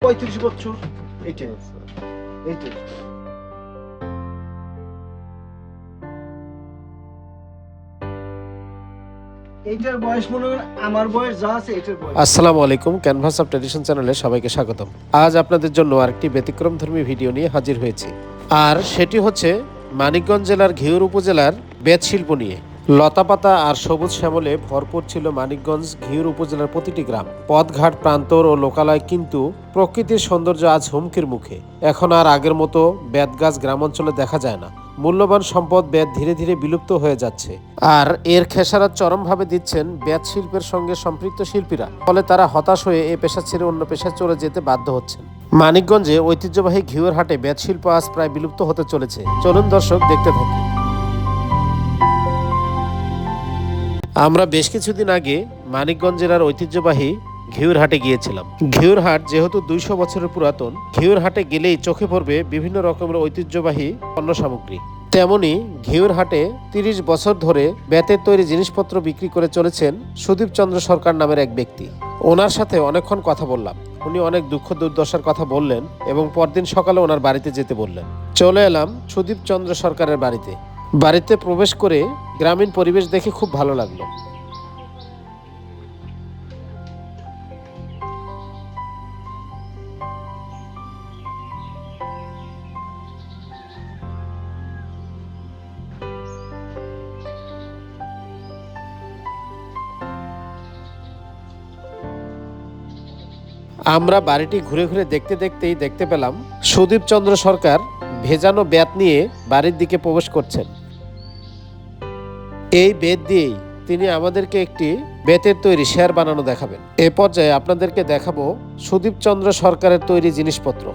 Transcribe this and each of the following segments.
35 বছর। এইটাই এইটাই এইটার বয়স মনে করেন আমার বয়স যা আছে এটার বয়স। আসসালামু আলাইকুম, ক্যানভাস অফ ট্র্যাডিশন চ্যানেলে সবাইকে স্বাগতম। আজ আপনাদের জন্য আরেকটি ব্যতিক্রমধর্মী ভিডিও নিয়ে হাজির হয়েছি, আর সেটি হচ্ছে মানিকগঞ্জ জেলার ঘিওর উপজেলার বেত শিল্প নিয়ে। লতাপাতা আর সবুজ শ্যামলে ভরপুর ছিল মানিকগঞ্জ ঘিওর উপজেলার প্রতিটি গ্রাম, পথঘাট, প্রান্তর ও লোকালয়। কিন্তু প্রকৃতির সৌন্দর্য আজ হুমকির মুখে। এখন আর আগের মতো বেত গাছ গ্রামাঞ্চলে দেখা যায় না। মূল্যবান সম্পদ বেত ধীরে ধীরে বিলুপ্ত হয়ে যাচ্ছে, আর এর খেসারত চরমভাবে দিচ্ছেন বেত শিল্পের সঙ্গে সম্পৃক্ত শিল্পীরা। ফলে তারা হতাশ হয়ে এ পেশা ছেড়ে অন্য পেশায় চলে যেতে বাধ্য হচ্ছেন। মানিকগঞ্জে ঐতিহ্যবাহী ঘিওর হাটে বেত শিল্প আজ প্রায় বিলুপ্ত হতে চলেছে। চলুন দর্শক, দেখতে থাকি। আমরা বেশ কিছুদিন আগে মানিকগঞ্জ জেলার ঐতিহ্যবাহী ঘিওর হাটে গিয়েছিলাম। ঘিওর হাট যেহেতু 200 বছরের পুরাতন, ঘিওর হাটে গেলেই চোখে পড়বে বিভিন্ন রকমের ঐতিহ্যবাহী পণ্য সামগ্রী। তেমনি ঘিওর হাটে 30 বছর ধরে বেতের তৈরি জিনিসপত্র বিক্রি করে চলেছেন সুদীপ চন্দ্র সরকার নামের এক ব্যক্তি। ওনার সাথে অনেকক্ষণ কথা বললাম। উনি অনেক দুঃখ দুর্দশার কথা বললেন এবং পরদিন সকালে ওনার বাড়িতে যেতে বললেন। চলে এলাম সুদীপ চন্দ্র সরকারের বাড়িতে। বাড়িতে প্রবেশ করে গ্রামীণ পরিবেশ দেখে খুব ভালো লাগলো। আমরা বাড়িটি ঘুরে ঘুরে দেখতে দেখতেই দেখতে পেলাম সুদীপ চন্দ্র সরকার ভেজানো বেত নিয়ে বাড়ির দিকে প্রবেশ করছেন। এই বেত দিয়েই তিনি আমাদেরকে একটি বেতের তৈরি শেয়ার বানানো দেখাবেন। এ পর্যায়ে আপনাদেরকে দেখাবো সুদীপ চন্দ্র সরকারের তৈরি জিনিসপত্র।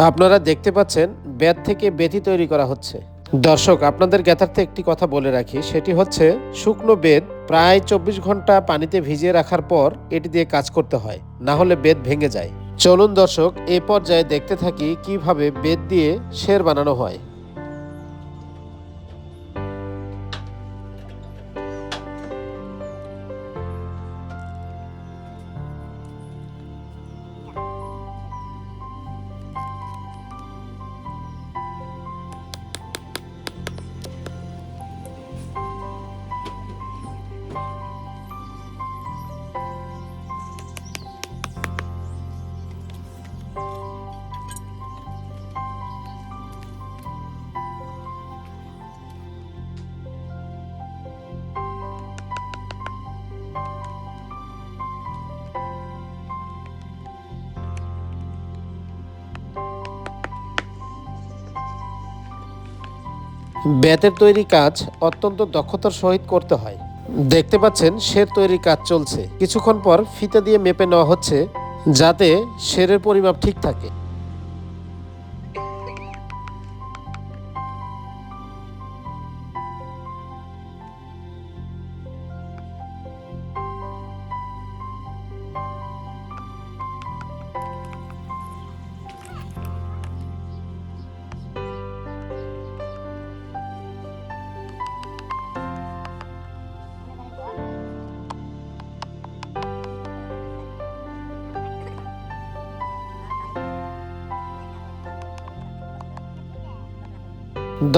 আপনারা দেখতে পাচ্ছেন বেত থেকে বেতি তৈরি করা হচ্ছে। দর্শক, আপনাদের জ্ঞাতার্থে একটি কথা বলে রাখি, সেটি হচ্ছে শুকনো বেত প্রায় 24 ঘন্টা পানিতে ভিজিয়ে রাখার পর এটি দিয়ে কাজ করতে হয়, না হলে বেত ভেঙে যায়। চলুন দর্শক, এ পর্যায়ে দেখতে থাকি কিভাবে বেত দিয়ে শের বানানো হয়। বেতের তৈরি কাজ অত্যন্ত দক্ষতার সহিত করতে হয়। দেখতে পাচ্ছেন শের তৈরির কাজ চলছে। কিছুক্ষণ পর ফিতা দিয়ে মেপে নেওয়া হচ্ছে যাতে শেরের পরিমাপ ঠিক থাকে।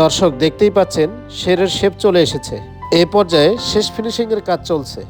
দর্শক দেখতেই পাচ্ছেন শেরের শেপ চলে এসেছে। এ পর্যায়ে শেষ ফিনিশিং এর কাজ চলছে।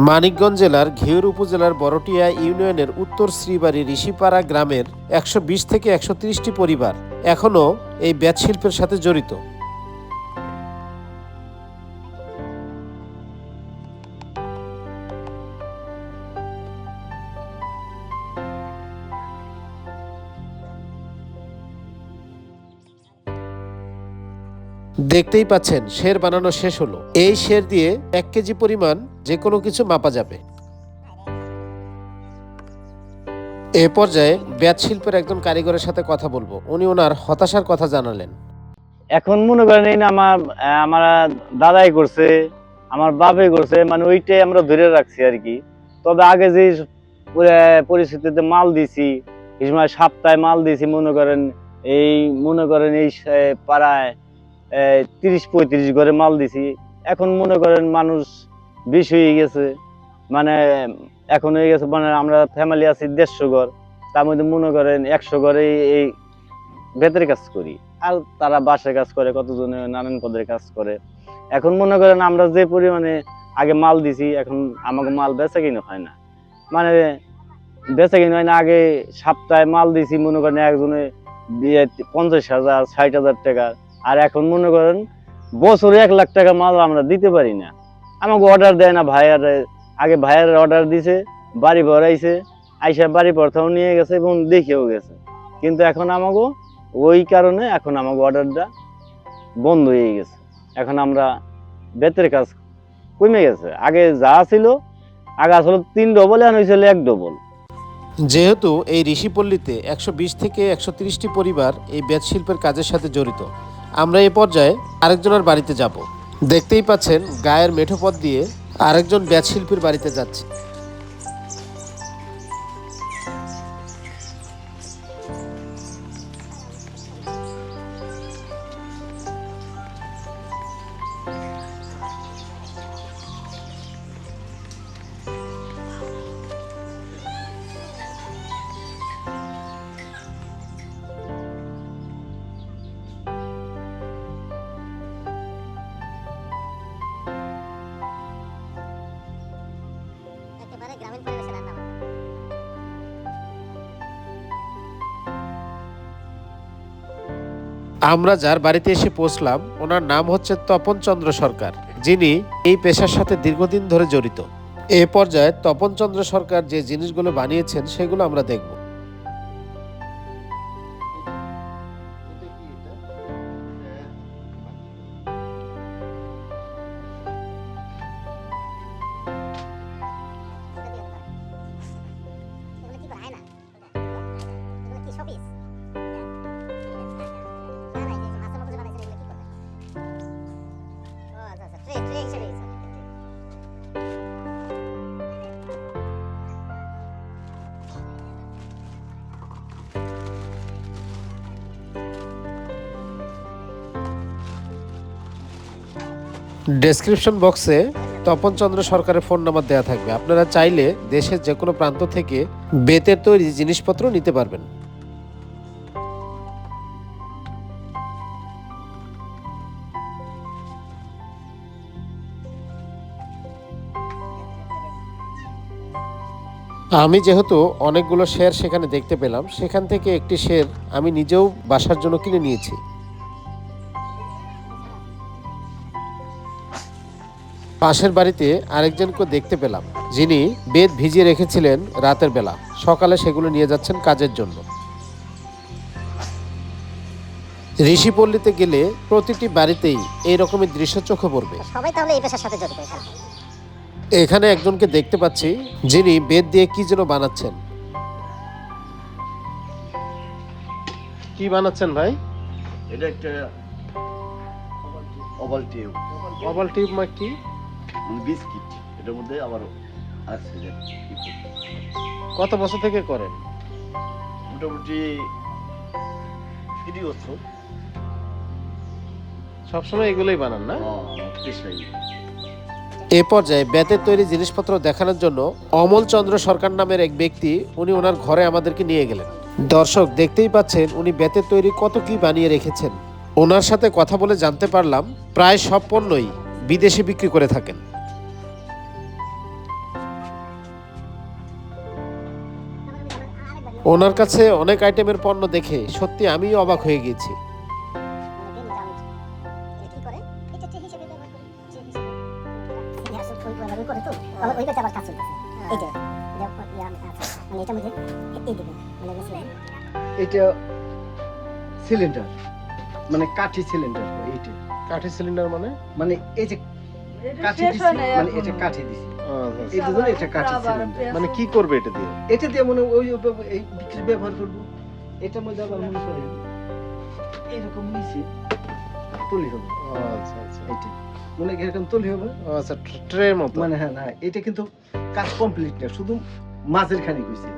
মানিকগঞ্জ জেলার ঘিওর উপজেলার বড়টিয়া ইউনিয়নের উত্তর শ্রীবাড়ি ঋষিপাড়া গ্রামের 120 থেকে 130টি পরিবার এখনও এই বেত শিল্পের সাথে জড়িত। দেখতেই পাচ্ছেন শের বানানো শেষ হলো। এই শের দিয়ে 1 কেজি পরিমাণ যে কোনো কিছু মাপা যাবে। এ পর্যায়ে বেত শিল্পের একজন কারিগরের সাথে কথা বলবো। উনি ওনার হতাশার কথা জানালেন। এখন মনে করেন এই না আমার দাদাই করছে, আমার বাবাই করছে, মানে ওইটাই আমরা ধরে রাখছি আর কি। তবে আগে যে পরিস্থিতিতে মাল দিছি, এই সময় সপ্তাহে মাল দিছি, মনে করেন এই পাড়ায় 30-35 ঘরে মাল দিছি। এখন মনে করেন মানুষ বেশি হয়ে গেছে, মানে এখন হয়ে গেছে, মানে আমরা ফ্যামিলি আছি 150 ঘর, তার মধ্যে মনে করেন 100 ঘরে এই বেতের কাজ করি, আর তারা বাঁশের কাজ করে, কতজনে নানান পদের কাজ করে। এখন মনে করেন আমরা যে পরিমাণে আগে মাল দিছি, এখন আমাকে মাল বেচা কিনে হয় না, মানে বেচা কিনে হয় না। আগে সপ্তাহে মাল দিছি মনে করেন একজনে 50,000 60,000 টাকা, আর এখন মনে করেন বছরে 1 লাখ টাকা মাল আমরা দিতে পারি না। আমাকে অর্ডার দেয় না ভাইয়ার, আগে ভাইয়ার অর্ডার দিছে, বাড়ি ভরাইছে, আইসা বাড়ি পর্থাও নিয়ে গেছে এবং দেখেও গেছে, কিন্তু এখন আমাকে ওই কারণে এখন আমাকে অর্ডারটা বন্ধ হয়ে গেছে। এখন আমরা বেতের কাজ কমে গেছে। আগে যা ছিল, আগে আসলে 3 ডবল, এখন হয়েছিল 1 ডবল। যেহেতু এই ঋষিপল্লীতে 120 থেকে 130টি পরিবার এই বেত শিল্পের কাজের সাথে জড়িত, আমরা এ পর্যায়ে আরেকজনের বাড়িতে যাব। দেখতেই পাচ্ছেন গায়ের মেঠো পথ দিয়ে আরেকজন বেত শিল্পীর বাড়িতে যাচ্ছে। একেবারে গ্রামীণ পরিবেশে রান্না বান্না। আমরা যার বাড়িতে এসে পৌঁছলাম ওনার নাম হচ্ছে তপন চন্দ্র সরকার, যিনি এই পেশার সাথে দীর্ঘদিন ধরে জড়িত। এ পর্যায়ে তপন চন্দ্র সরকার যে জিনিসগুলো বানিয়েছেন সেগুলো আমরা দেখব। এগুলো কি বানায় না? এগুলো কি শোপিস? না না, এই যে মাছের মতো যে বানাইছেন, এগুলো কি করবেন? ও আচ্ছা আচ্ছা, ট্রে হিসেবে ইউজ হবে। ডেসক্রিপশন বক্সে তপন চন্দ্র সরকারের ফোন নাম্বার দেওয়া থাকবে। আপনারা চাইলে দেশের যে কোনো প্রান্ত থেকে বেতের তৈরি জিনিসপত্র নিতে পারবেন। আমি যেহেতু অনেকগুলো শের সেখানে দেখতে পেলাম, সেখান থেকে একটি শের আমি নিজেও বাসার জন্য কিনে নিয়েছি। পাশের বাড়িতে আরেকজনকে দেখতে পেলাম, যিনি বেত ভিজিয়ে রেখেছিলেন রাতের বেলা, সকালে সেগুলো নিয়ে যাচ্ছেন কাজের জন্য। ঋষিপল্লীতে গেলে প্রতিটি বাড়িতেই এই রকমের দৃশ্য চোখে পড়বে। সবাই তাহলে এই পেশার সাথে জড়িত এখানে। এখানে একজনকে দেখতে পাচ্ছি যিনি বেত দিয়ে কি যেন বানাচ্ছেন। কি বানাচ্ছেন ভাই? এটা একটা ওভাল টিউব, ওভাল টিউব মা কি? বিস্কিট। এটার মধ্যে আবার আছে যে কত বছর থেকে করেন? মোটামুটি 30 বছর। সবসময় এগুলোই বানান না? পেশাই। এ পর্যায়ে বেতের তৈরি জিনিসপত্র দেখানোর জন্য অমল চন্দ্র সরকার নামের এক ব্যক্তি, উনি ওনার ঘরে আমাদেরকে নিয়ে গেলেন। দর্শক দেখতেই পাচ্ছেন উনি বেতের তৈরি কত কি বানিয়ে রেখেছেন। ওনার সাথে কথা বলে জানতে পারলাম প্রায় সব পণ্যই বিদেশে বিক্রি করে থাকেন। ওনার কাছে অনেক আইটেমের পণ্য দেখে সত্যি আমি অবাক হয়ে গিয়েছি। এটা সিলিন্ডার, মানে কাঠি সিলিন্ডার। এইটা কাঠি সিলিন্ডার মানে? মানে এই যে কাঠি দিছি, মানে এটা কাঠি দিছি, এই দুজন এটা কাঠি সিলিন্ডার। মানে কি করবে এটা দিয়ে? এটা দিয়ে মনে ওই এই বিক্রি ব্যবহার করবো। এটার মধ্যে আবার মনে করেন এরকম নিচে তুলি হবে। আচ্ছা আচ্ছা এটা মনে এরকম তুলি হবে, আচ্ছা, ট্রের মতো। মানে হ্যাঁ না, এটা কিন্তু কাজ কমপ্লিট না, শুধু মাঝের খানি হইছে।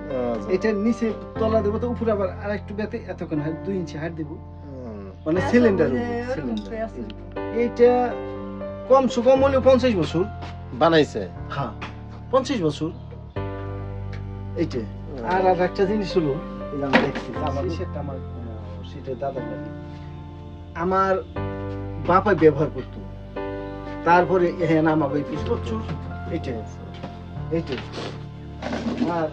এটা নিচে তলা দেবো, তো উপরে আবার আরেকটু বেতে এতক্ষণ 2 ইঞ্চি হাইট দেবো, মানে সিলিন্ডার। এইটা কমসে কম হলেও 50 বছর বানাইছে। হ্যাঁ 50 বছর। এইটা আর একটা জিনিস হলো, এই যে আমি দেখছি আমার সেটা, আমার সেটা দাদার বাড়ি, আমার বাপাই ব্যবহার করতো। তারপরে হ্যাঁ নামাবে প্রচুর। এইটা এইটা আর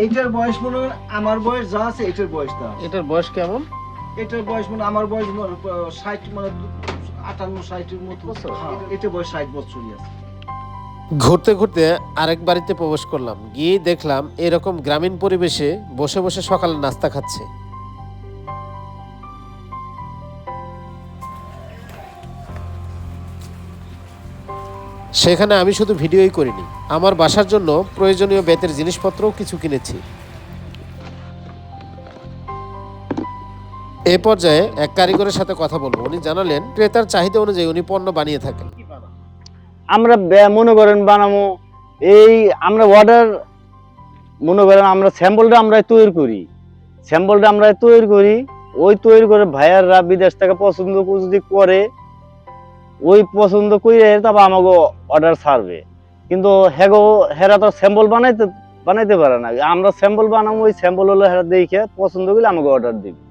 এইটার বয়স মনে হয় আমার বয়স যা আছে এটার বয়স তা। এটার বয়স কেমন? এটার বয়স মানে আমার বয়স 60, মানে 58 60-এর মতো। হ্যাঁ, এটার বয়স 60 বছরই আছে। ঘুরতে ঘুরতে আরেক বাড়িতে প্রবেশ করলাম, গিয়ে দেখলাম এরকম গ্রামীণ পরিবেশে বসে বসে সকালে নাস্তা খাচ্ছে। সেখানে আমি শুধু ভিডিওই করিনি, আমার বাসার জন্য প্রয়োজনীয় বেতের জিনিসপত্রও কিছু কিনেছি। এ পর্যায়ে এক কারিগরের সাথে কথা বলবো। উনি জানালেন ক্রেতার চাহিদা অনুযায়ী উনি পণ্য বানিয়ে থাকেন। আমরা মনে করেন বানাবো, এই আমরা অর্ডার মনে করেন আমরা স্যাম্পলটা আমরা তৈরি করি, ওই তৈরি করে ভাইয়াররা বিদেশ থেকে পছন্দ যদি করে, ওই পছন্দ করে তারপর আমাকে অর্ডার ছাড়বে। কিন্তু হেরা তো স্যাম্পল বানাইতে পারে না, আমরা স্যাম্পল বানাবো, ওই স্যাম্পল হলো হেরা দেখে পছন্দ করলে আমাকে অর্ডার দিবে।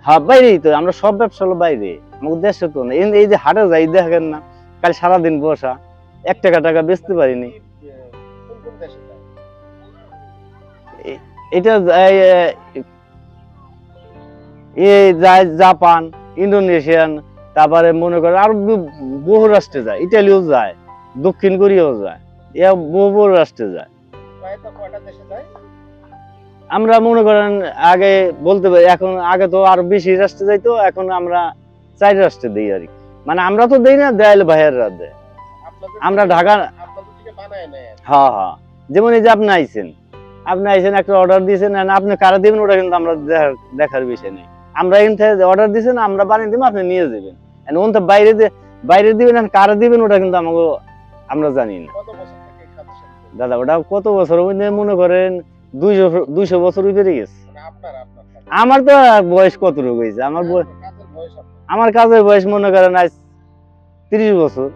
হ্যাঁ বাইরেই তো, আমরা সব ব্যবসা হলো বাইরে, আমাকে দেশে তো না। এই যে হাটে যাই দেখেন না, কাল সারাদিন বসা, 1 টাকা বেচতে পারিনি। এটা যায় জাপান, ইন্দোনেশিয়ান, তারপরে মনে করেন আরো বহু রাষ্ট্রে যায়, ইটালিও যায়, দক্ষিণ কোরিয়াও যায়, বহু রাষ্ট্রে যায়। আমরা মনে করেন আগে বলতে পারি, এখন আগে তো আরো বেশি রাষ্ট্রে যাইতো, এখন আমরা 4 রাষ্ট্রে দিই আর কি। মানে আমরা তো দেই না, দেয়ালে ভাইয়াররা দেয়। আমরা ঢাকা, হ্যাঁ হ্যাঁ, যেমন এই যে আপনি আইছেন একটা অর্ডার দিয়েছেন, আপনি কারা দিবেন ওটা কিন্তু আমরা দেখার বিষয় নেই। আমরা এখান থেকে অর্ডার দিয়েছেন, আমরা বানিয়ে দেবো, আপনি নিয়ে যাবেন। ওন তো বাইরে দিবেন, কারা দিবেন ওটা কিন্তু আমাকে আমরা জানি না। দাদা ওটা কত বছর মনে করেন 200 বছর উপরে গেছে। আমার তো বয়স কত রোগ হয়েছে, আমার কাজের বয়স মনে করেন আজ 30 বছর।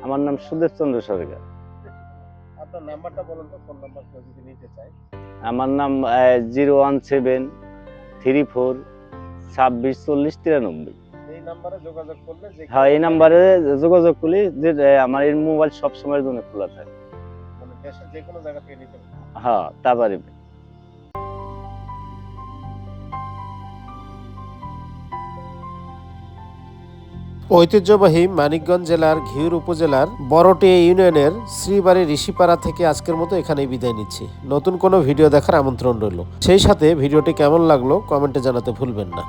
আমার নাম সুদেব চন্দ্র সরকার। আমার নাম 01734264093। হ্যাঁ, এই নাম্বারে যোগাযোগ করলে যে আমার এই মোবাইল সব সময়ের জন্য খোলা থাকে। হ্যাঁ, তা পারবে। ঐতিহ্যবাহী মানিকগঞ্জ জেলার ঘিওর উপজেলার বড়টিয়া ইউনিয়নের শ্রীবাড়ি ঋষিপাড়া থেকে আজকের মতো এখানেই বিদায় নিচ্ছি। নতুন কোনো ভিডিও দেখার আমন্ত্রণ রইল। সেই সাথে ভিডিওটি কেমন লাগলো কমেন্টে জানাতে ভুলবেন না।